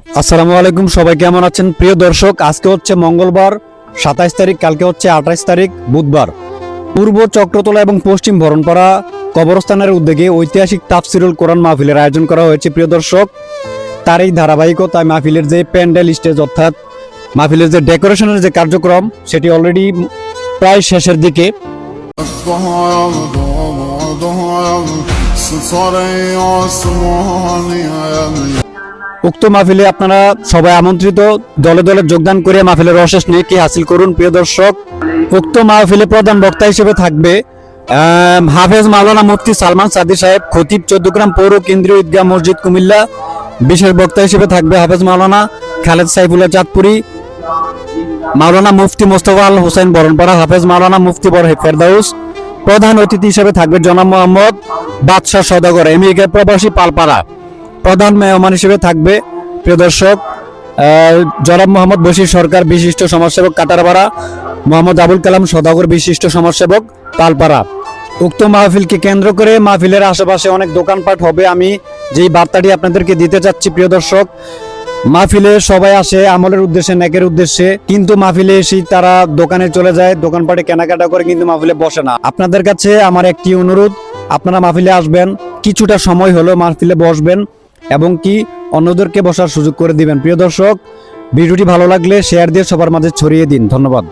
আসসালামু আলাইকুম, সবাই কেমন আছেন প্রিয় দর্শক। আজকে হচ্ছে মঙ্গলবার 27 তারিখ, কালকে হচ্ছে 28 তারিখ বুধবার। পূর্ব চক্রতলা এবং পশ্চিম ভরণপাড়া কবরস্থানের উদ্যোগে ঐতিহাসিক তাফসিরুল কোরআন মাহফিলের আয়োজন করা হয়েছে প্রিয় দর্শক। তার এই ধারাবাহিকতায় মাহফিলের যে প্যান্ডেল স্টেজ অর্থাৎ মাহফিলের যে ডেকোরেশনের যে কার্যক্রম সেটি অলরেডি প্রায় শেষের দিকে। উক্ত মাহফিলে আপনারা সবাই আমন্ত্রিত, দলে দলে যোগদান করে মাহফিলের অশেষ নেকি হাসিল করুন প্রিয় দর্শক। উক্ত মাহফিলে প্রধান বক্তা হিসেবে থাকবে হাফেজ মাওলানা মুফতি সালমান সাদি সাহেব, খতিব 14 গ্রাম পৌর কেন্দ্রীয় ঈদগাহ মসজিদ কুমিল্লা। বিশেষ বক্তা হিসেবে থাকবে হাফেজ মাওলানা খালেদ সাইফুল্লাহ চাঁদপুরি, মাওলানা মুফতি মোস্তফা আল হোসেন বরণপাড়া, হাফেজ মাওলানা মুফতি ফেরদাউস। প্রধান অতিথি হিসেবে থাকবে জনাব মোহাম্মদ বাদশাহ সওদাগর, আমেরিকা প্রবাসী পালপাড়া। প্রধান মেহমান হিসেবে থাকবে প্রিয় দর্শক জনাব মোহাম্মদ বশির সরকার, বিশিষ্ট সমাজসেবক কাটারপাড়া, মোহাম্মদ আবুল কালাম সওদাগর, বিশিষ্ট সমাজসেবক পালপাড়া। উক্ত মাহফিলকে কেন্দ্র করে মাহফিলের আশেপাশে অনেক দোকানপাট হবে। আমি যেই বার্তাটি আপনাদেরকে দিতে চাচ্ছি প্রিয় দর্শক, মাহফিলে সবাই আসে আমলের উদ্দেশ্যে, নেকের উদ্দেশ্যে, কিন্তু মাহফিলে এসে তারা দোকানে চলে যায়, দোকানপাটে কেনাকাটা করে, কিন্তু মাহফিলে বসে না। আপনাদের কাছে আমার একটি অনুরোধ, আপনারা মাহফিলে আসবেন, কিছুটা সময় হলো মাহফিলে বসবেন এবং কি অন্যদেরকে বসার সুযোগ করে দিবেন প্রিয় দর্শক। ভিডিওটি ভালো লাগলে শেয়ার দিয়ে সবার মাঝে ছড়িয়ে দিন। ধন্যবাদ।